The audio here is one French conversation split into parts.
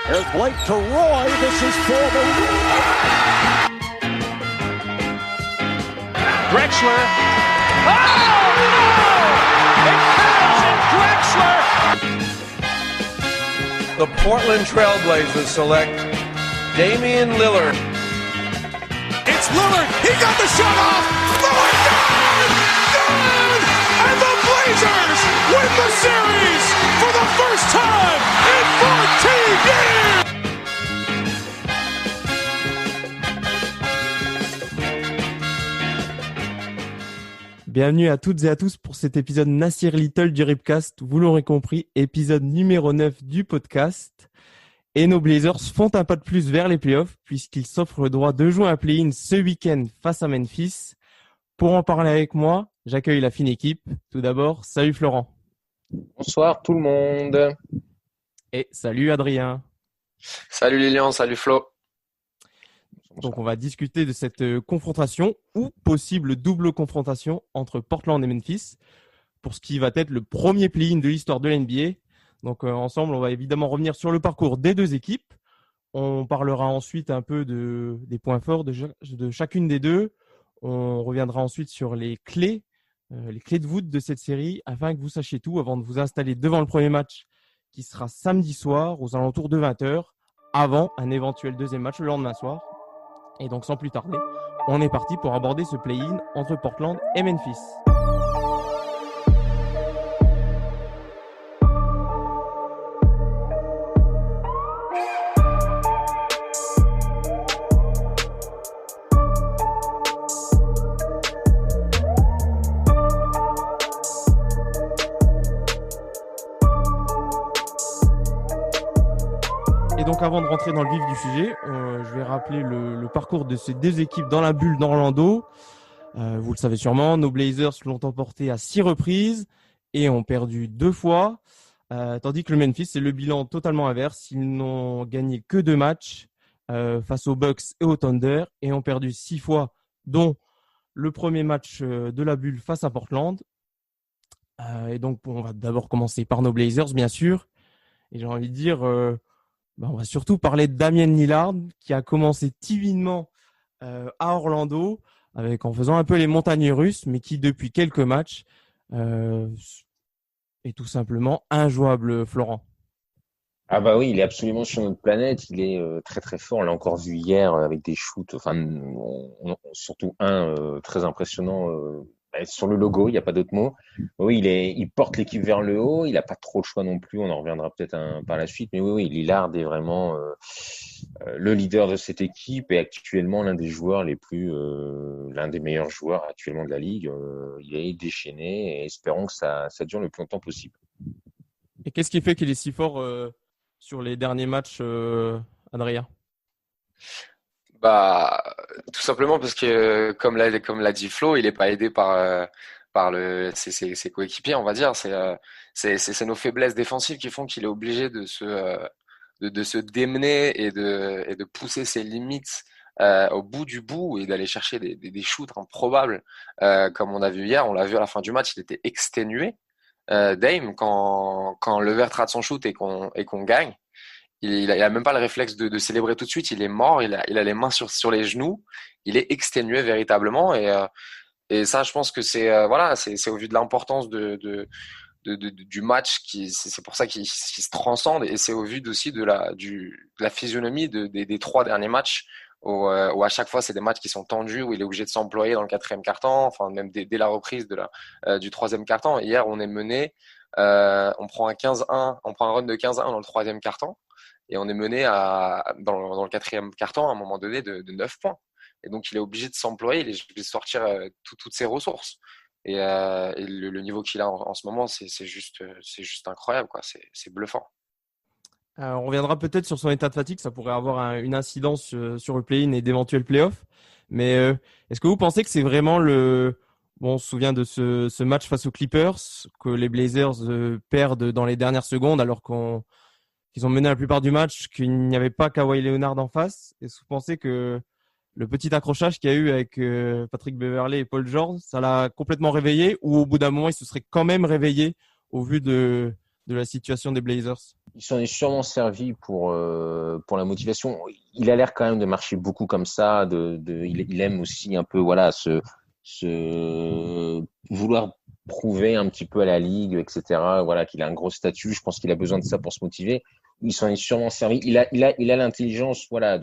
There's Blake to Roy. This is for the Drexler. Oh, no! It counts and Drexler. The Portland Trailblazers select Damian Lillard. It's Lillard. He got the shot off. Lillard, good! Good! And the Blazers win the series for the first time in 14 years! Bienvenue à toutes et à tous pour cet épisode Nasir Little du Ripcast. Vous l'aurez compris, épisode numéro 9 du podcast. Et nos Blazers font un pas de plus vers les playoffs puisqu'ils s'offrent le droit de jouer un play-in ce week-end face à Memphis. Pour en parler avec moi, j'accueille la fine équipe. Tout d'abord, salut Florent. Bonsoir tout le monde. Et salut Adrien. Salut Lilian, salut Flo. Donc on va discuter de cette confrontation ou possible double confrontation entre Portland et Memphis pour ce qui va être le premier play-in de l'histoire de l'NBA. Donc ensemble, on va évidemment revenir sur le parcours des deux équipes. On parlera ensuite un peu des points forts de chacune des deux. On reviendra ensuite sur les clés de voûte de cette série afin que vous sachiez tout avant de vous installer devant le premier match qui sera samedi soir aux alentours de 20h avant un éventuel deuxième match le lendemain soir. Et donc sans plus tarder, on est parti pour aborder ce play-in entre Portland et Memphis. Et donc avant de rentrer dans le vif du sujet, je vais rappeler le parcours de ces deux équipes dans la bulle d'Orlando. Vous le savez sûrement, nos Blazers l'ont emporté à 6 reprises et ont perdu 2 fois. Tandis que le Memphis, c'est le bilan totalement inverse. Ils n'ont gagné que 2 matchs face aux Bucks et au Thunder et ont perdu 6 fois, dont le premier match de la bulle face à Portland. Et donc on va d'abord commencer par nos Blazers, bien sûr. Et j'ai envie de dire... on va surtout parler de Damian Lillard qui a commencé timidement à Orlando en faisant un peu les montagnes russes, mais qui depuis quelques matchs est tout simplement injouable, Florent. Ah bah oui, il est absolument sur notre planète. Il est très très fort. On l'a encore vu hier avec des shoots. Enfin, surtout un très impressionnant. Sur le logo, il n'y a pas d'autre mot. Oui, il porte l'équipe vers le haut. Il n'a pas trop le choix non plus. On en reviendra peut-être par la suite. Mais oui, Lillard est vraiment le leader de cette équipe et actuellement l'un des meilleurs joueurs actuellement de la ligue. Il est déchaîné et espérons que ça dure le plus longtemps possible. Et qu'est-ce qui fait qu'il est si fort sur les derniers matchs, Adrien ? Tout simplement parce que, comme l'a dit Flo, il n'est pas aidé par ses coéquipiers, on va dire. C'est nos faiblesses défensives qui font qu'il est obligé de se démener et de pousser ses limites au bout du bout et d'aller chercher des shoots improbables. Comme on a vu hier, on l'a vu à la fin du match, il était exténué. Dame, quand Levert rate son shoot et qu'on gagne, il a même pas le réflexe de célébrer tout de suite. Il est mort. Il a les mains sur les genoux. Il est exténué véritablement. Et ça, je pense que c'est au vu de l'importance du match c'est pour ça qu'il se transcende. Et c'est au vu aussi de la physionomie des 3 derniers matchs où à chaque fois c'est des matchs qui sont tendus, où il est obligé de s'employer dans le 4e quart-temps. Enfin, même dès la reprise du 3e quart-temps. Hier, on est mené. On prend un 15-1. On prend un run de 15-1 dans le 3e quart-temps. Et on est mené dans le 4e quart-temps à un moment donné de 9 points. Et donc, il est obligé de s'employer, il est obligé de sortir toutes ses ressources. Et le niveau qu'il a en ce moment, c'est juste incroyable, quoi. C'est bluffant. On reviendra peut-être sur son état de fatigue. Ça pourrait avoir une incidence sur le play-in et d'éventuels playoffs. Mais est-ce que vous pensez que c'est vraiment on se souvient de ce match face aux Clippers que les Blazers perdent dans les dernières secondes alors qu'ils ont mené la plupart du match, qu'il n'y avait pas Kawhi Leonard en face. Est-ce que vous pensez que le petit accrochage qu'il y a eu avec Patrick Beverley et Paul George, ça l'a complètement réveillé ou au bout d'un moment, il se serait quand même réveillé au vu de la situation des Blazers? Il s'en est sûrement servi pour la motivation. Il a l'air quand même de marcher beaucoup comme ça. Il aime aussi un peu voilà vouloir prouver un petit peu à la ligue, etc. Voilà qu'il a un gros statut. Je pense qu'il a besoin de ça pour se motiver. Il s'en est sûrement servi. Il a l'intelligence voilà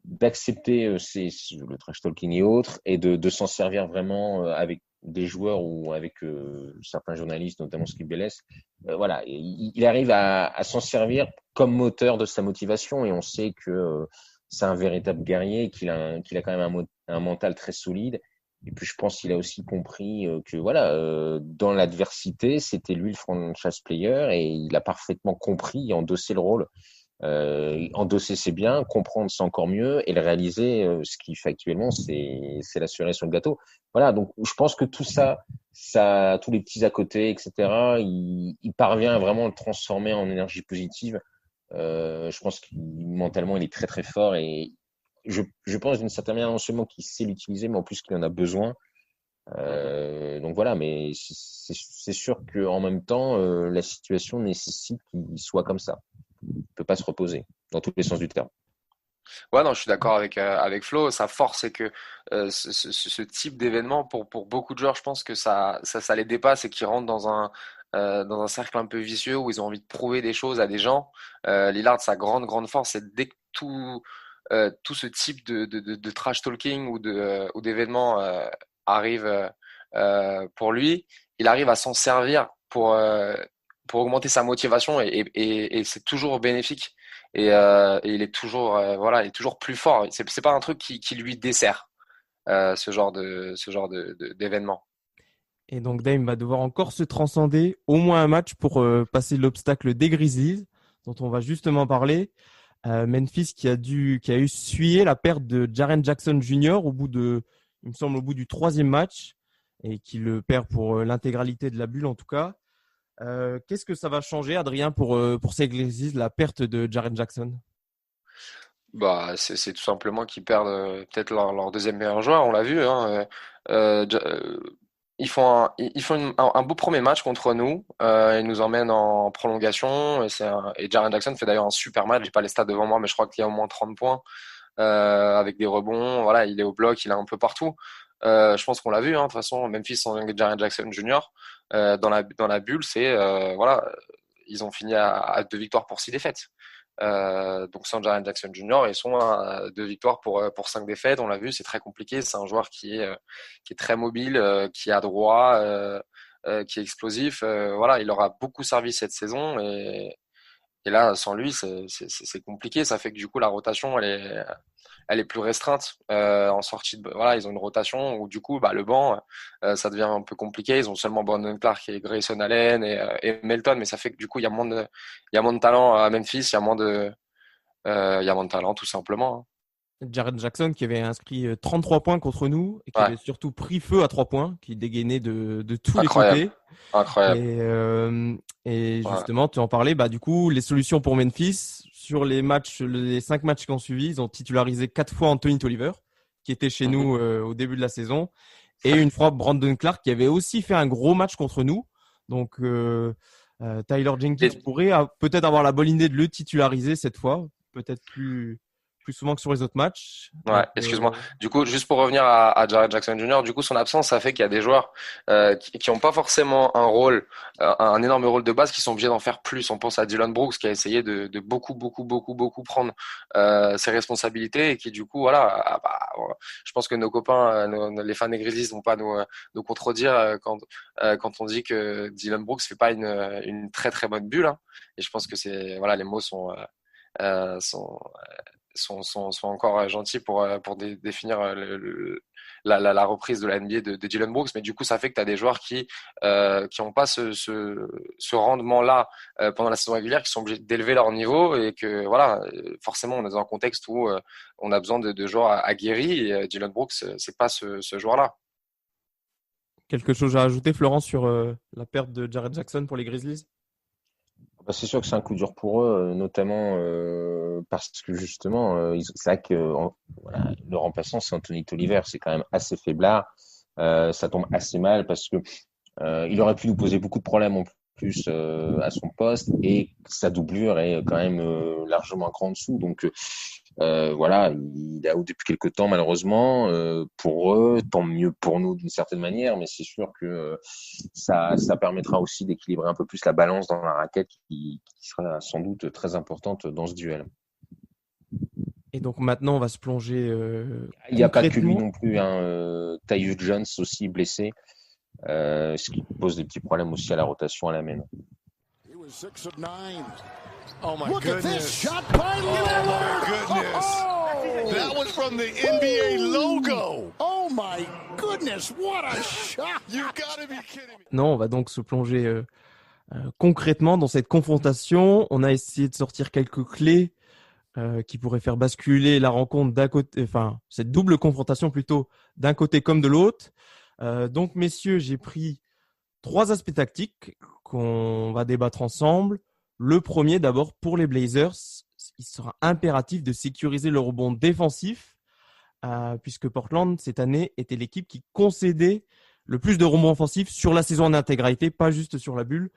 d'accepter le trash talking et autres et de s'en servir vraiment avec des joueurs ou avec certains journalistes, notamment Skip Bayless. Voilà, il arrive à s'en servir comme moteur de sa motivation et on sait que c'est un véritable guerrier, qu'il a quand même un mental très solide. Et puis je pense qu'il a aussi compris que voilà, dans l'adversité, c'était lui le franchise player et il a parfaitement compris et endossé le rôle. Endosser c'est bien, comprendre c'est encore mieux et le réaliser, ce qu'il fait actuellement, c'est la cerise sur le gâteau. Voilà, donc je pense que tout ça, tous les petits à côté, etc. Il parvient à vraiment le transformer en énergie positive. Je pense que mentalement il est très très fort et je pense d'une certaine manière non seulement qu'il sait l'utiliser, mais en plus qu'il en a besoin. Donc voilà, mais c'est sûr que en même temps, la situation nécessite qu'il soit comme ça. Il peut pas se reposer dans tous les sens du terme. Ouais, non, je suis d'accord avec Flo. Sa force, c'est que ce type d'événement, pour beaucoup de joueurs, je pense que ça les dépasse et qu'ils rentrent dans un cercle un peu vicieux où ils ont envie de prouver des choses à des gens. Lillard, sa grande force, c'est dès que tout ce type de trash talking ou d'événements arrive pour lui, il arrive à s'en servir pour augmenter sa motivation et c'est toujours bénéfique. Et il est toujours voilà, il est toujours plus fort. C'est pas un truc qui lui dessert ce genre d'événement. Et donc Dame va devoir encore se transcender au moins un match pour passer l'obstacle des Grizzlies, dont on va justement parler. Memphis qui a essuyé la perte de Jaren Jackson Jr. il me semble, au bout du 3e match et qui le perd pour l'intégralité de la bulle en tout cas. Qu'est-ce que ça va changer, Adrien, pour ces Grizzlies, la perte de Jaren Jackson? Bah, c'est tout simplement qu'ils perdent peut-être leur deuxième meilleur joueur, on l'a vu, hein. Ils font un beau premier match contre nous. Ils nous emmènent en prolongation et Jaren Jackson fait d'ailleurs un super match. J'ai pas les stats devant moi, mais je crois qu'il y a au moins 30 points avec des rebonds. Voilà, il est au bloc, il est un peu partout. Je pense qu'on l'a vu, hein, de toute façon, Memphis sans Jaren Jackson Jr. Dans la bulle, voilà, ils ont fini à 2 victoires pour 6 défaites. Donc sans Jaren Jackson Jr. ils sont à 2 victoires pour 5 défaites. On l'a vu, c'est très compliqué. C'est un joueur qui est très mobile, qui est adroit, qui est explosif. Voilà, il aura beaucoup servi cette saison et là, sans lui, c'est compliqué. Ça fait que du coup, la rotation, elle est plus restreinte en sortie de. Voilà, ils ont une rotation où du coup, bah, le banc, ça devient un peu compliqué. Ils ont seulement Brandon Clark et Grayson Allen et Melton, mais ça fait que du coup, il y a moins de talent à Memphis. Il y a moins de talent, tout simplement, hein. Jaren Jackson qui avait inscrit 33 points contre nous et qui avait surtout pris feu à 3 points, qui dégainait de tous les côtés. Incroyable. Et justement, tu en parlais, bah, du coup, les solutions pour Memphis, sur les 5 matchs qui ont suivi, ils ont titularisé 4 fois Anthony Tolliver, qui était chez nous au début de la saison, et une fois Brandon Clark, qui avait aussi fait un gros match contre nous. Donc, Tyler Jenkins pourrait peut-être avoir la bonne idée de le titulariser cette fois, peut-être plus souvent que sur les autres matchs. Ouais, donc, excuse-moi. Du coup, juste pour revenir à Jaren Jackson Jr., du coup, son absence, ça fait qu'il y a des joueurs qui ont pas forcément un rôle, un énorme rôle de base, qui sont obligés d'en faire plus. On pense à Dillon Brooks qui a essayé de beaucoup prendre ses responsabilités et qui, du coup, voilà, je pense que nos copains, les fans des Grizzlies, vont pas nous contredire quand on dit que Dillon Brooks fait pas une très très bonne bulle, hein. Et je pense que voilà, les mots sont encore gentils pour définir la reprise de la NBA de Dillon Brooks, mais du coup ça fait que tu as des joueurs qui ont pas ce rendement-là pendant la saison régulière, qui sont obligés d'élever leur niveau et que voilà, forcément on est dans un contexte où on a besoin de joueurs aguerris et Dillon Brooks c'est pas ce joueur-là. Quelque chose à ajouter, Florent, sur la perte de Jaren Jackson pour les Grizzlies? Bah, c'est sûr que c'est un coup dur pour eux, notamment parce que justement, c'est vrai que voilà, le remplaçant, c'est Anthony Tolliver. C'est quand même assez faiblard. Ça tombe assez mal parce que il aurait pu nous poser beaucoup de problèmes en plus à son poste et sa doublure est quand même largement un cran en dessous. Donc voilà, il a depuis quelques temps malheureusement pour eux, tant mieux pour nous d'une certaine manière, mais c'est sûr que ça permettra aussi d'équilibrer un peu plus la balance dans la raquette qui sera sans doute très importante dans ce duel. Et donc maintenant, on va se plonger. Il n'y a pas que lui non plus, hein, Tyus Jones aussi blessé, ce qui pose des petits problèmes aussi à la rotation à la main. Oh my Look at this goodness. shot by Oh Lillard. my goodness. Oh, That was from the NBA logo. oh my goodness, what a shot. You gotta be kidding me. Non, on va donc se plonger concrètement dans cette confrontation. On a essayé de sortir quelques clés qui pourraient faire basculer la rencontre d'un côté, enfin cette double confrontation plutôt d'un côté comme de l'autre. Donc messieurs, j'ai pris 3 aspects tactiques qu'on va débattre ensemble. Le premier, d'abord, pour les Blazers, il sera impératif de sécuriser le rebond défensif, puisque Portland, cette année, était l'équipe qui concédait le plus de rebonds offensifs sur la saison en intégralité, pas juste sur la bulle.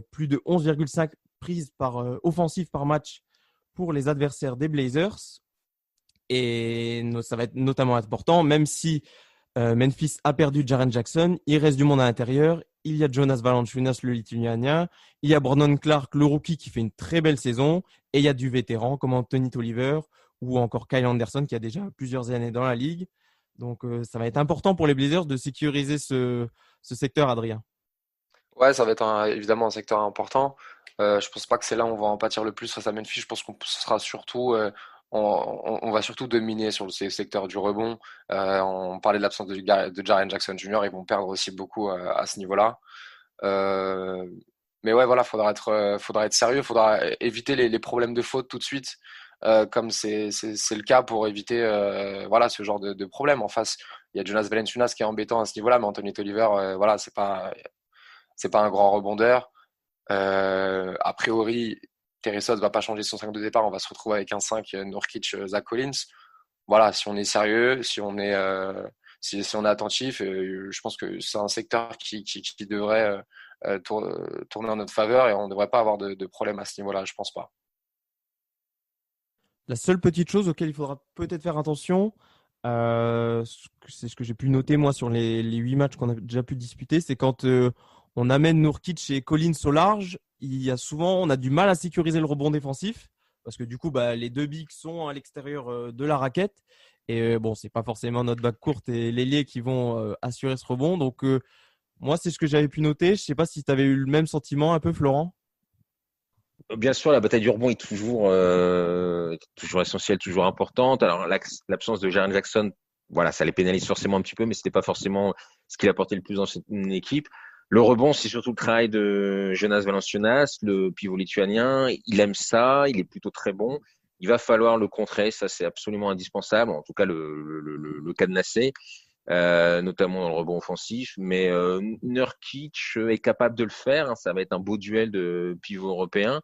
Plus de 11,5 prises offensives par match pour les adversaires des Blazers. Et ça va être notamment important, même si Memphis a perdu Jaren Jackson, il reste du monde à l'intérieur. Il y a Jonas Valanciunas, le Lituanien. Il y a Brandon Clark, le rookie, qui fait une très belle saison. Et il y a du vétéran comme Anthony Tolliver ou encore Kyle Anderson qui a déjà plusieurs années dans la ligue. Donc, ça va être important pour les Blazers de sécuriser ce secteur, Adrien. Ouais, ça va être évidemment un secteur important. Je pense pas que c'est là où on va en pâtir le plus face à Memphis. Je pense qu'on sera surtout, on va surtout dominer sur le secteur du rebond. On parlait de l'absence de Jaren Jackson Jr. Ils vont perdre aussi beaucoup à ce niveau-là. Mais ouais, voilà, faudra être sérieux. Faudra éviter les problèmes de faute tout de suite, comme c'est le cas pour éviter voilà ce genre de problème. En face, il y a Jonas Valanciunas qui est embêtant à ce niveau-là, mais Anthony Tolliver, voilà, c'est pas un grand rebondeur. A priori, Terry va pas changer son 5 de départ. On va se retrouver avec un 5 Nurkic, Zach Collins. Voilà, si on est sérieux, si on est attentif, je pense que c'est un secteur qui devrait tourner en notre faveur et on ne devrait pas avoir de problème à ce niveau-là, je pense pas. La seule petite chose auquel il faudra peut-être faire attention, c'est ce que j'ai pu noter moi sur les 8 matchs qu'on a déjà pu disputer, c'est quand on amène Nurkic et Collins au large, on a du mal à sécuriser le rebond défensif parce que du coup, les deux bigs sont à l'extérieur de la raquette et bon, c'est pas forcément notre backcourt et l'ailier qui vont assurer ce rebond. Donc moi, c'est ce que j'avais pu noter. Je sais pas si tu avais eu le même sentiment un peu, Florent. Bien sûr, la bataille du rebond est toujours essentielle, toujours importante. Alors l'absence de Jaren Jackson, voilà, ça les pénalise forcément un petit peu, mais c'était pas forcément ce qu'il apportait le plus dans cette équipe. Le rebond, c'est surtout le travail de Jonas Valanciunas, le pivot lituanien. Il aime ça, il est plutôt très bon. Il va falloir le contrer, ça c'est absolument indispensable, en tout cas le cadenasser, notamment dans le rebond offensif. Mais Nurkic est capable de le faire, hein, ça va être un beau duel de pivots européens.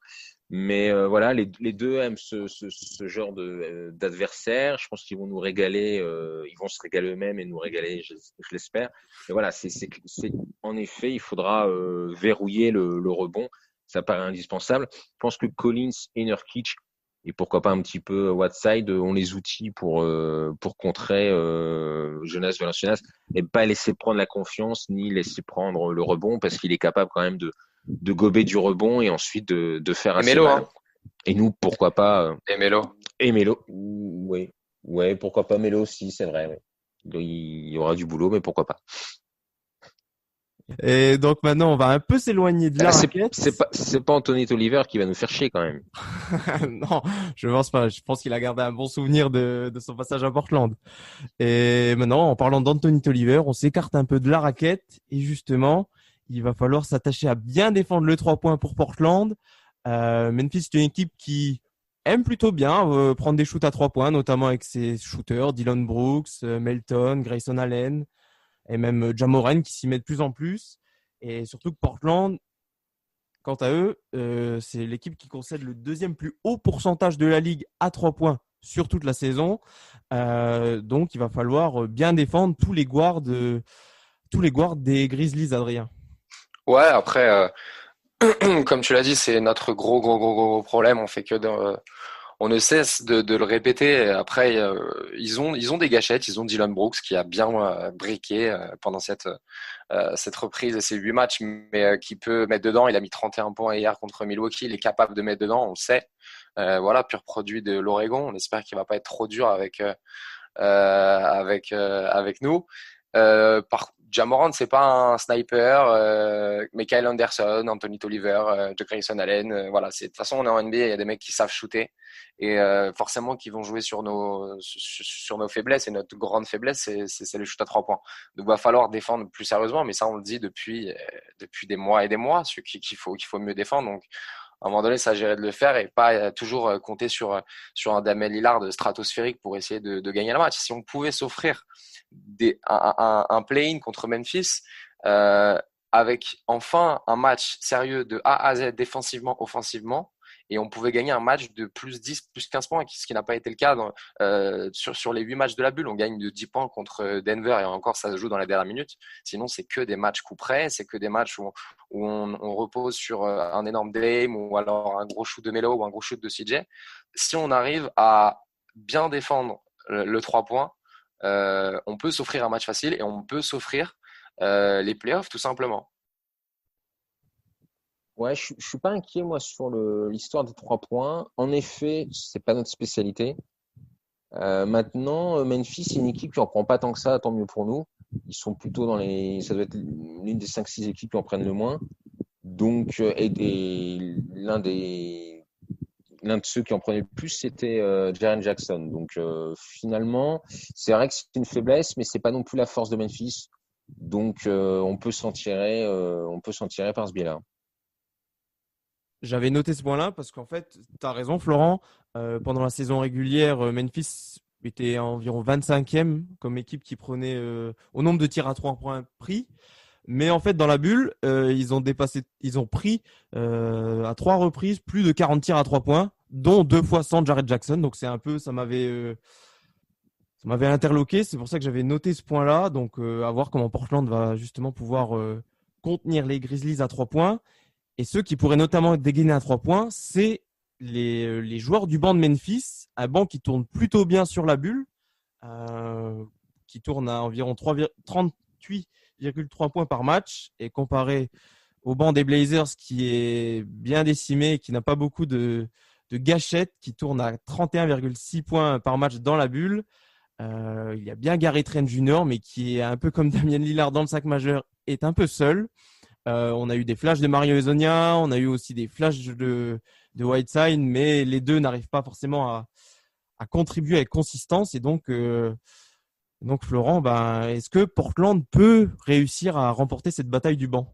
Mais voilà, les deux aiment ce genre d'adversaire. Je pense qu'ils vont nous régaler, ils vont se régaler eux-mêmes et nous régaler, je l'espère. Et voilà, c'est en effet, il faudra verrouiller le rebond. Ça paraît indispensable. Je pense que Collins et Nurkic, et pourquoi pas un petit peu Whiteside, ont les outils pour contrer Jonas Valanciunas et pas laisser prendre la confiance ni laisser prendre le rebond parce qu'il est capable quand même de gober du rebond et ensuite de faire assez mal. Hein. Et nous, pourquoi pas Et Melo. Oui. Ouais, pourquoi pas Melo aussi, c'est vrai. Ouais. Il y aura du boulot, mais pourquoi pas. Et donc maintenant, on va un peu s'éloigner de la raquette. C'est pas Anthony Tolliver qui va nous faire chier quand même. Non, je pense pas. Je pense qu'il a gardé un bon souvenir de son passage à Portland. Et maintenant, en parlant d'Anthony Tolliver, on s'écarte un peu de la raquette et justement, il va falloir s'attacher à bien défendre le 3 points pour Portland. Memphis, c'est une équipe qui aime plutôt bien prendre des shoots à 3 points, notamment avec ses shooters, Dillon Brooks, Melton, Grayson Allen et même Ja Morant qui s'y met de plus en plus. Et surtout que Portland, quant à eux, c'est l'équipe qui concède le 2e plus haut pourcentage de la ligue à 3 points sur toute la saison. Donc, il va falloir bien défendre tous les guards des Grizzlies, Adrien. Ouais, après, Comme tu l'as dit, c'est notre gros problème. On ne cesse de le répéter. Après, ils ont des gâchettes. Ils ont Dylan Brooks qui a bien briqué pendant cette reprise et ces 8 matchs, mais qui peut mettre dedans. Il a mis 31 points hier contre Milwaukee. Il est capable de mettre dedans, on le sait. Voilà, pur produit de l'Oregon. On espère qu'il va pas être trop dur avec nous. Ja Morant, c'est pas un sniper, mais Kyle Anderson, Anthony Tolliver, Grayson Allen, voilà, de toute façon on est en NBA, il y a des mecs qui savent shooter et forcément qui vont jouer sur nos faiblesses, et notre grande faiblesse c'est le shoot à 3 points. Donc va falloir défendre plus sérieusement, mais ça on le dit depuis des mois et des mois, qu'il faut mieux défendre. Donc à un moment donné, ça gérait de le faire et pas toujours compter sur un Damian Lillard stratosphérique pour essayer de gagner le match. Si on pouvait s'offrir un play-in contre Memphis avec enfin un match sérieux de A à Z défensivement, offensivement, et on pouvait gagner un match de plus 10, plus 15 points, ce qui n'a pas été le cas sur les 8 matchs de la bulle. On gagne de 10 points contre Denver et encore ça se joue dans la dernière minute. Sinon, c'est que des matchs coup près, c'est que des matchs où on repose sur un énorme Dame ou alors un gros shoot de Melo ou un gros shoot de CJ. Si on arrive à bien défendre le 3 points, on peut s'offrir un match facile et on peut s'offrir les playoffs tout simplement. Ouais, je suis pas inquiet moi sur l'histoire des 3 points. En effet, c'est pas notre spécialité. Maintenant, Memphis, c'est une équipe qui en prend pas tant que ça, tant mieux pour nous. Ils sont plutôt ça doit être l'une des 5-6 équipes qui en prennent le moins. Donc, l'un de ceux qui en prenait le plus, c'était Jaren Jackson. Donc, finalement, c'est vrai que c'est une faiblesse, mais c'est pas non plus la force de Memphis. Donc, on peut s'en tirer par ce biais-là. J'avais noté ce point-là parce qu'en fait, tu as raison, Florent. Pendant la saison régulière, Memphis était à environ 25e comme équipe qui prenait au nombre de tirs à 3 points pris. Mais en fait, dans la bulle, ils ont pris à 3 reprises plus de 40 tirs à 3 points, dont 2 fois sans Jared Jackson. Donc, ça m'avait interloqué. C'est pour ça que j'avais noté ce point-là. Donc, à voir comment Portland va justement pouvoir contenir les Grizzlies à 3 points. Et ceux qui pourraient notamment être dégainés à 3 points, c'est les joueurs du banc de Memphis, un banc qui tourne plutôt bien sur la bulle, qui tourne à environ 38,3 points par match, et comparé au banc des Blazers qui est bien décimé, qui n'a pas beaucoup de gâchettes, qui tourne à 31,6 points par match dans la bulle. Il y a bien Gary Trent Jr., mais qui est un peu comme Damian Lillard dans le sac majeur, est un peu seul. On a eu des flashs de Mario Hezonja, on a eu aussi des flashs de Whiteside, mais les deux n'arrivent pas forcément à contribuer avec consistance. Et donc Florent, est-ce que Portland peut réussir à remporter cette bataille du banc?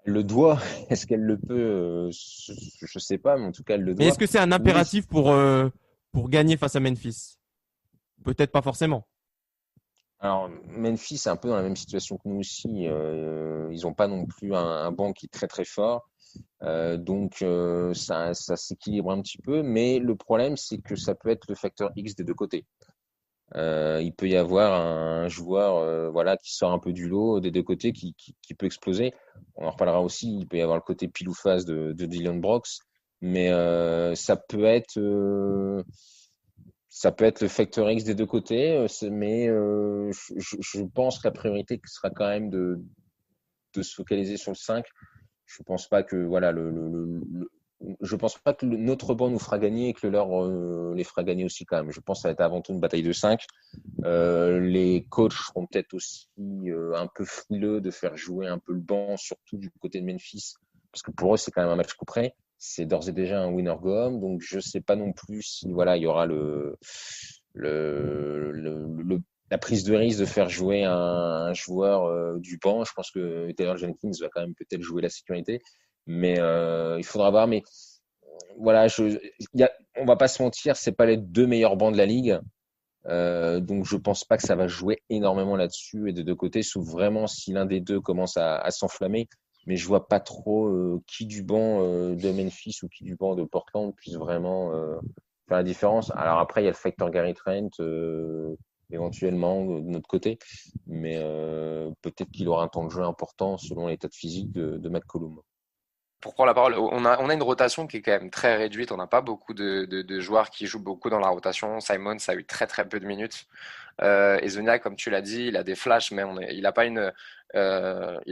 Elle le doit. Est-ce qu'elle le peut? Je sais pas, mais en tout cas, elle le doit. Mais est-ce que c'est un impératif pour gagner face à Memphis? Peut-être pas forcément. Alors, Memphis est un peu dans la même situation que nous aussi. Ils n'ont pas non plus un banc qui est très très fort. Donc, ça s'équilibre un petit peu. Mais le problème, c'est que ça peut être le facteur X des deux côtés. Il peut y avoir un joueur qui sort un peu du lot des deux côtés qui peut exploser. On en reparlera aussi. Il peut y avoir le côté pile ou face de Dillon Brooks. Mais ça peut être le facteur X des deux côtés, mais je pense que la priorité sera quand même de se focaliser sur le 5. Je pense pas que je pense pas que notre banc nous fera gagner et que le leur les fera gagner aussi quand même. Je pense que ça va être avant tout une bataille de 5. Les coachs seront peut-être aussi un peu frileux de faire jouer un peu le banc, surtout du côté de Memphis, parce que pour eux c'est quand même un match coup près. C'est d'ores et déjà un winner go home, donc je sais pas non plus si il y aura la prise de risque de faire jouer un joueur du banc. Je pense que Taylor Jenkins va quand même peut-être jouer la sécurité, mais il faudra voir. Mais voilà, on va pas se mentir, c'est pas les deux meilleurs bancs de la ligue, donc je pense pas que ça va jouer énormément là-dessus et des deux côtés, sauf vraiment si l'un des deux commence à s'enflammer. Mais je vois pas trop qui du banc de Memphis ou qui du banc de Portland puisse vraiment faire la différence. Alors après, il y a le facteur Gary Trent. éventuellement de notre côté, mais peut-être qu'il aura un temps de jeu important selon l'état de physique de McCollum. Pour prendre la parole, on a une rotation qui est quand même très réduite. On n'a pas beaucoup de joueurs qui jouent beaucoup dans la rotation. Simons a eu très très peu de minutes. Ezonia, comme tu l'as dit, il a des flashs, mais il n'a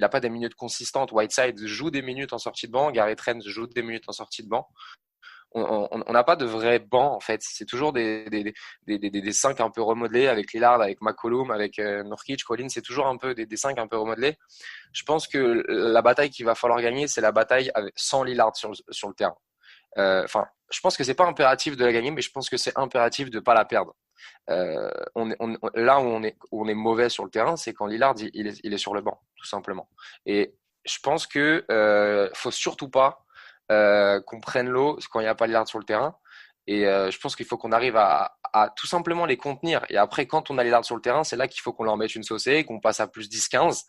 pas des minutes consistantes. Whiteside joue des minutes en sortie de banc. Gary Trent joue des minutes en sortie de banc. On n'a pas de vrai banc en fait. C'est toujours des 5 un peu remodelés avec Lillard, avec McCollum, avec Nurkic, Collins. C'est toujours un peu des 5 un peu remodelés. Je pense que la bataille qu'il va falloir gagner, c'est la bataille sans Lillard sur le terrain. Je pense que c'est pas impératif de la gagner, mais je pense que c'est impératif de pas la perdre. Là où on est mauvais sur le terrain, c'est quand Lillard il est sur le banc, tout simplement. Et je pense que faut surtout pas qu'on prenne l'eau quand il n'y a pas Lillard sur le terrain. Et je pense qu'il faut qu'on arrive à tout simplement les contenir. Et après, quand on a Lillard sur le terrain, c'est là qu'il faut qu'on leur mette une saucée, qu'on passe à plus 10-15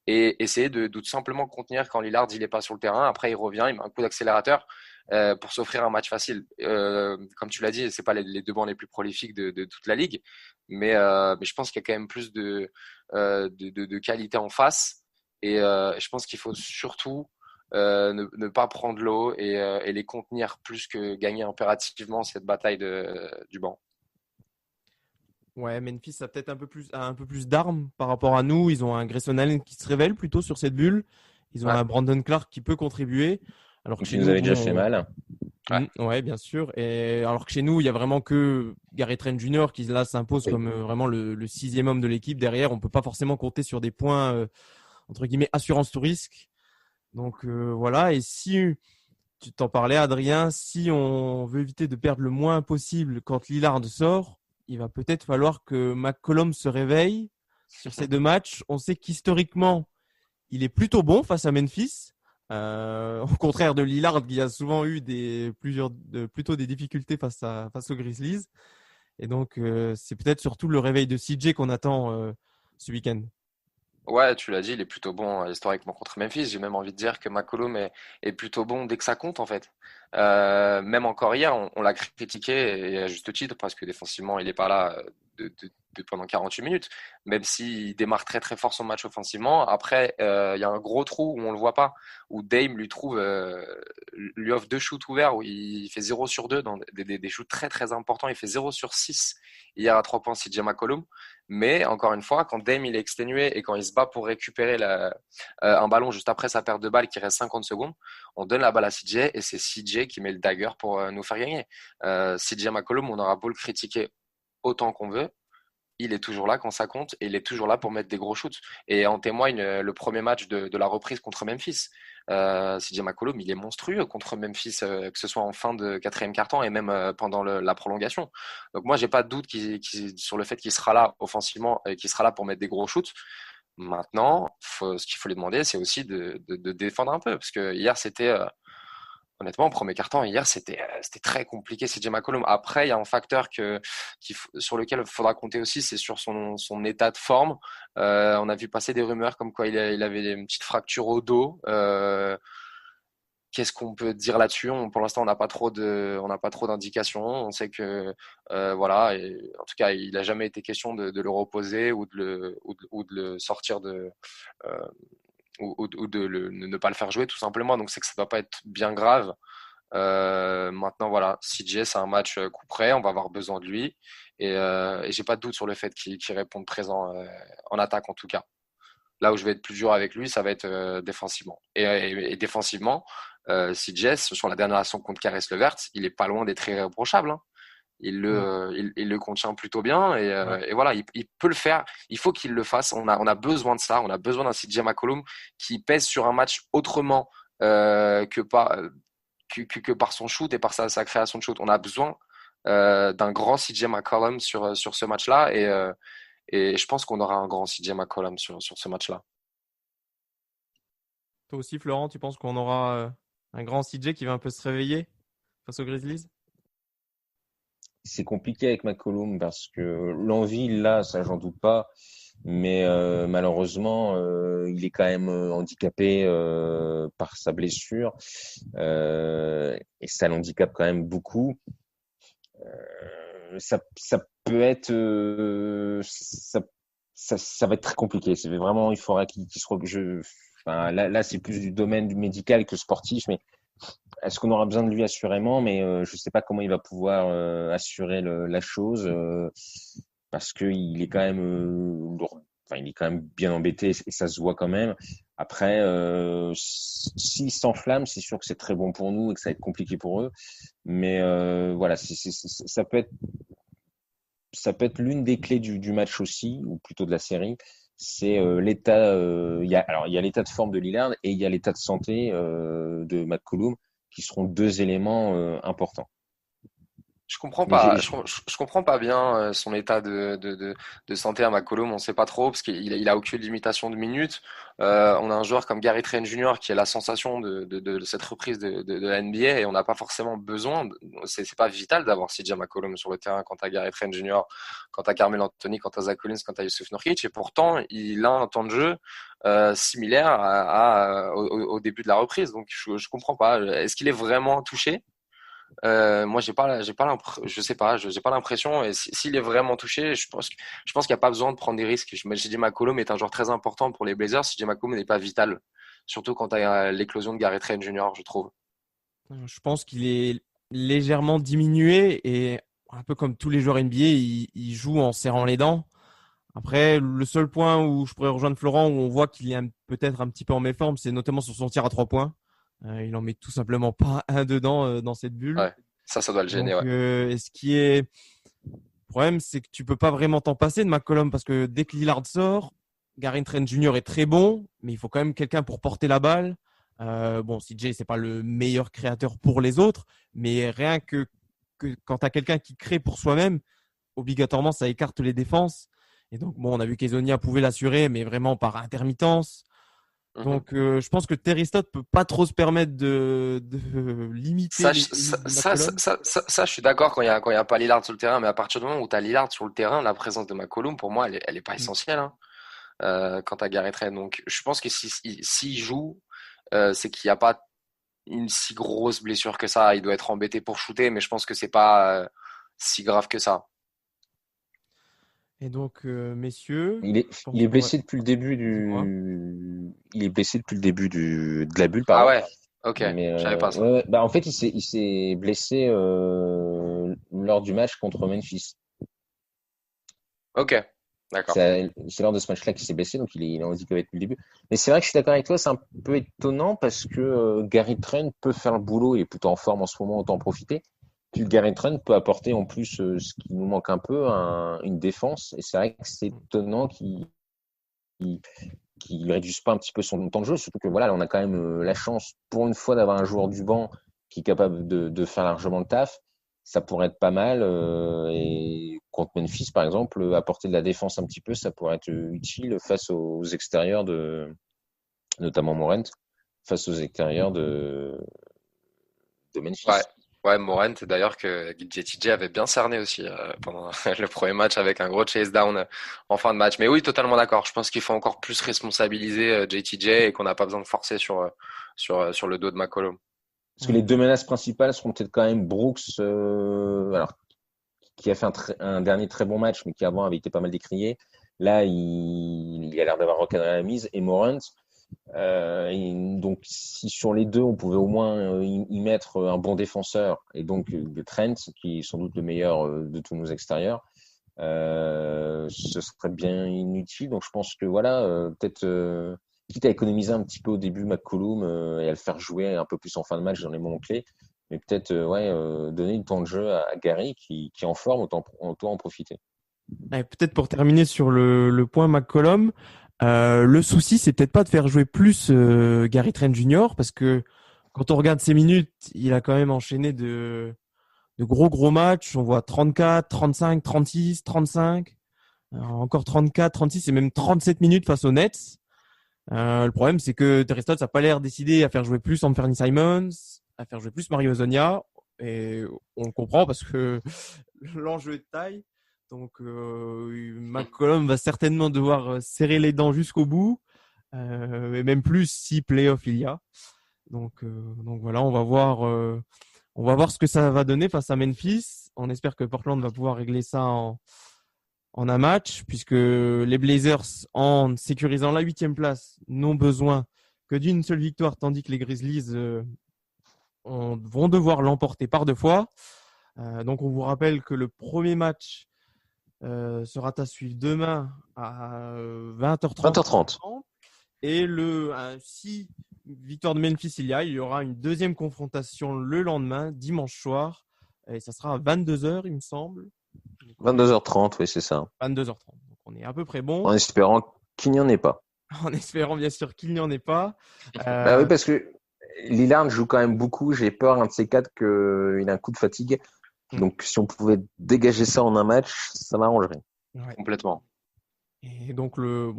et essayer de tout simplement contenir quand Lillard il est pas sur le terrain. Après, il revient, il met un coup d'accélérateur pour s'offrir un match facile. Comme tu l'as dit, c'est pas les 2 bancs les plus prolifiques de toute la ligue, mais je pense qu'il y a quand même plus de qualité en face. Et je pense qu'il faut surtout ne pas prendre l'eau et les contenir plus que gagner impérativement cette bataille du banc. Ouais, Memphis a peut-être un peu plus d'armes par rapport à nous. Ils ont un Grayson Allen qui se révèle plutôt sur cette bulle. Ils ont un Brandon Clark qui peut contribuer. Alors que qui nous avait déjà fait mal. Ouais, bien sûr. Et alors que chez nous, il y a vraiment que Gary Trent Jr. qui là s'impose comme vraiment le 6e homme de l'équipe. Derrière, on peut pas forcément compter sur des points entre guillemets assurance tout risque. Donc voilà. Et si tu t'en parlais, Adrien, si on veut éviter de perdre le moins possible quand Lillard sort, il va peut-être falloir que McCollum se réveille sur ces 2 matchs. On sait qu'historiquement, il est plutôt bon face à Memphis. Au contraire de Lillard qui a souvent eu plutôt des difficultés face aux Grizzlies. Et donc, c'est peut-être surtout le réveil de CJ qu'on attend ce week-end. Ouais, tu l'as dit, il est plutôt bon historiquement contre Memphis. J'ai même envie de dire que McCollum est plutôt bon dès que ça compte en fait. Même encore hier, on l'a critiqué et à juste titre parce que défensivement, il n'est pas là pendant 48 minutes. Même s'il démarre très très fort son match offensivement, après il y a un gros trou où on le voit pas, où Dame lui offre 2 shoots ouverts où il fait 0 sur 2 dans des shoots très très importants. Il fait 0 sur 6 hier à 3 points CJ McCollum. Mais encore une fois, quand Dame il est exténué et quand il se bat pour récupérer un ballon juste après sa perte de balle qui reste 50 secondes, on donne la balle à CJ et c'est CJ qui met le dagger pour nous faire gagner. CJ McCollum, on aura beau le critiquer autant qu'on veut, il est toujours là quand ça compte et il est toujours là pour mettre des gros shoots. Et en témoigne le premier match de la reprise contre Memphis. CJ McCollum, il est monstrueux contre Memphis, que ce soit en fin de 4e quart-temps et même pendant la prolongation. Donc moi, j'ai pas de doute sur le fait qu'il sera là offensivement et qu'il sera là pour mettre des gros shoots. Maintenant, ce qu'il faut lui demander, c'est aussi de défendre un peu. Parce que hier, honnêtement, au premier quart-temps, hier, c'était très compliqué, CJ McCollum. Après, il y a un facteur sur lequel il faudra compter aussi, c'est sur son état de forme. On a vu passer des rumeurs comme quoi il avait une petite fracture au dos. Qu'est-ce qu'on peut dire là-dessus? Pour l'instant, on n'a pas trop d'indications. On sait que voilà. Et en tout cas, il n'a jamais été question de le reposer ou de le sortir ou de ne pas le faire jouer tout simplement. Donc c'est que ça ne doit pas être bien grave. Maintenant voilà, CJ c'est un match coup près, on va avoir besoin de lui et j'ai pas de doute sur le fait qu'il réponde présent en attaque en tout cas. Là où je vais être plus dur avec lui, ça va être défensivement. Et défensivement, CJ sur la dernière action contre Caris LeVert, il est pas loin d'être irréprochable. Hein. Il le contient plutôt bien et voilà, il peut le faire. Il faut qu'il le fasse. On a besoin de ça. On a besoin d'un CJ McCollum qui pèse sur un match autrement que par son shoot et par sa création de shoot. On a besoin d'un grand CJ McCollum sur ce match-là et je pense qu'on aura un grand CJ McCollum sur ce match-là. Toi aussi, Florent, tu penses qu'on aura un grand CJ qui va un peu se réveiller face aux Grizzlies? C'est compliqué avec McCollum parce que l'envie, là, ça, j'en doute pas. Mais malheureusement, il est quand même handicapé par sa blessure. Et ça l'handicape quand même beaucoup. ça peut être, ça va être très compliqué. C'est vraiment, il faudra enfin, là, c'est plus du domaine du médical que sportif, mais est-ce qu'on aura besoin de lui assurément? Mais je sais pas comment il va pouvoir assurer la chose parce que il est quand même enfin, il est quand même bien embêté et ça se voit quand même. Après, s'il s'enflamme, c'est sûr que c'est très bon pour nous et que ça va être compliqué pour eux. Mais voilà, ça peut être l'une des clés du match aussi, ou plutôt de la série. C'est l'état. Il y a l'état de forme de Lillard et il y a l'état de santé de McCollum qui seront deux éléments importants. Je comprends Mais pas, je comprends pas bien son état de santé à McCollum, on sait pas trop parce qu'il a aucune limitation de minutes. On a un joueur comme Gary Trent Jr. qui est la sensation de cette reprise de la NBA et on n'a pas forcément besoin, c'est pas vital d'avoir CJ McCollum sur le terrain quand t'as Gary Trent Jr., quand t'as Carmelo Anthony, quand t'as Zach Collins, quand t'as Yusuf Nurkic et pourtant il a un temps de jeu similaire au début de la reprise. Donc je comprends pas. Est-ce qu'il est vraiment touché? Moi, je sais pas, j'ai pas l'impression. Et s'il est vraiment touché, je pense qu'il n'y a pas besoin de prendre des risques. CJ McCollum est un joueur très important pour les Blazers. CJ McCollum n'est pas vital, surtout quand tu as l'éclosion de Gary Trent Jr., je trouve. Je pense qu'il est légèrement diminué et un peu comme tous les joueurs NBA, il joue en serrant les dents. Après, le seul point où je pourrais rejoindre Florent, où on voit qu'il est peut-être un petit peu en méforme, c'est notamment sur son tir à 3 points. Il en met tout simplement pas un dedans dans cette bulle. Ouais, ça doit le gêner. Donc, ouais. et ce qui est le problème, c'est que tu peux pas vraiment t'en passer de McCollum parce que dès que Lillard sort, Gary Trent Jr. est très bon, mais il faut quand même quelqu'un pour porter la balle. Bon, CJ, c'est pas le meilleur créateur pour les autres, mais rien que quand tu as quelqu'un qui crée pour soi-même, obligatoirement, ça écarte les défenses. Et donc, bon, on a vu qu'Ezonia pouvait l'assurer, mais vraiment par intermittence. Donc, je pense que Terry Stotts peut pas trop se permettre de limiter Ça, les je suis d'accord quand il y a pas Lillard sur le terrain, mais à partir du moment où tu as Lillard sur le terrain, la présence de McCollum, pour moi, elle est pas essentielle hein, quand tu as Gary Trent. Donc, je pense que s'il joue, c'est qu'il n'y a pas une si grosse blessure que ça. Il doit être embêté pour shooter, mais je pense que c'est pas si grave que ça. Et donc, messieurs, Il est blessé depuis le début il est blessé depuis le début de la bulle, Ah pardon. ouais, ok, Mais je savais pas ça. ouais. Bah, en fait, il s'est blessé lors du match contre Memphis. Ok, d'accord. C'est lors de ce match-là qu'il s'est blessé, donc il est handicapé depuis le début. Mais c'est vrai que je suis d'accord avec toi, c'est un peu étonnant parce que Gary Trent peut faire le boulot, il est plutôt en forme en ce moment, autant en profiter. Puis Gary Trent peut apporter en plus ce qui nous manque un peu, une défense. Et c'est vrai que c'est étonnant qu'il réduise pas un petit peu son temps de jeu, surtout que voilà, on a quand même la chance pour une fois d'avoir un joueur du banc qui est capable de faire largement le taf. Ça pourrait être pas mal. Et contre Memphis, par exemple, apporter de la défense un petit peu, ça pourrait être utile face aux extérieurs notamment Morant, face aux extérieurs de Memphis. Ouais, Morant, d'ailleurs, que JTJ avait bien cerné aussi pendant le premier match avec un gros chase down en fin de match. Mais oui, totalement d'accord. Je pense qu'il faut encore plus responsabiliser JTJ et qu'on n'a pas besoin de forcer sur le dos de McCollum. Parce que les deux menaces principales seront peut-être quand même Brooks, alors, qui a fait un dernier très bon match, mais qui avant avait été pas mal décrié. Là, il a l'air d'avoir recadré la mise. Et Morant. Donc, si sur les deux, on pouvait au moins y mettre un bon défenseur, et donc Trent, qui est sans doute le meilleur de tous nos extérieurs, ce serait bien inutile. Donc, je pense que voilà, peut-être quitte à économiser un petit peu au début McCollum et à le faire jouer un peu plus en fin de match dans les moments clés, mais peut-être donner du temps de jeu à Gary qui est en forme, autant en profiter. Et peut-être pour terminer sur le point McCollum, le souci, c'est peut-être pas de faire jouer plus Gary Trent Jr. parce que quand on regarde ses minutes, il a quand même enchaîné de gros matchs. On voit 34, 35, 36, 35, encore 34, 36 et même 37 minutes face aux Nets. Le problème, c'est que Terry Stotts n'a pas l'air décidé à faire jouer plus Anthony Simons, à faire jouer plus Mario Hezonja, et on le comprend parce que l'enjeu est de taille. Donc, McCollum va certainement devoir serrer les dents jusqu'au bout, et même plus si playoff il y a. Donc voilà, on va voir ce que ça va donner face à Memphis. On espère que Portland va pouvoir régler ça en un match, puisque les Blazers, en sécurisant la 8e place, n'ont besoin que d'une seule victoire, tandis que les Grizzlies vont devoir l'emporter par 2 fois. Donc, on vous rappelle que le premier match sera à suivre demain à 20h30. 20h30. Et si victoire de Memphis il y aura une deuxième confrontation le lendemain, dimanche soir. Et ça sera à 22h, il me semble. 22h30, oui, c'est ça. 22h30. Donc, on est à peu près bon. En espérant qu'il n'y en ait pas. En espérant, bien sûr, qu'il n'y en ait pas. Bah oui, parce que Lillard joue quand même beaucoup. J'ai peur, un de ces quatre, qu'il ait un coup de fatigue. Donc, si on pouvait dégager ça en un match, ça m'arrangerait. Ouais. Complètement. Et donc, le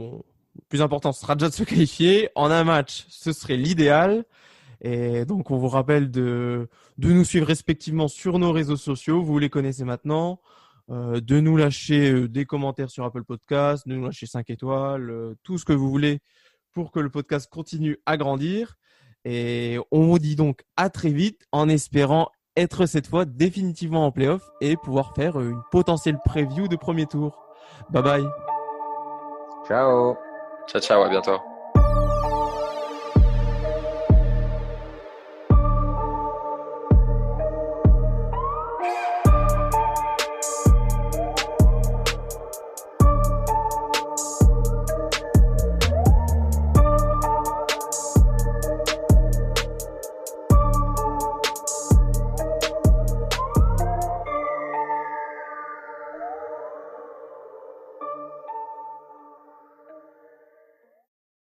plus important, ce sera déjà de se qualifier. En un match, ce serait l'idéal. Et donc, on vous rappelle de nous suivre respectivement sur nos réseaux sociaux. Vous les connaissez maintenant. De nous lâcher des commentaires sur Apple Podcast, de nous lâcher 5 étoiles, tout ce que vous voulez pour que le podcast continue à grandir. Et on vous dit donc à très vite en espérant être cette fois définitivement en play-off et pouvoir faire une potentielle preview de premier tour. Bye bye. Ciao. Ciao, ciao, à bientôt.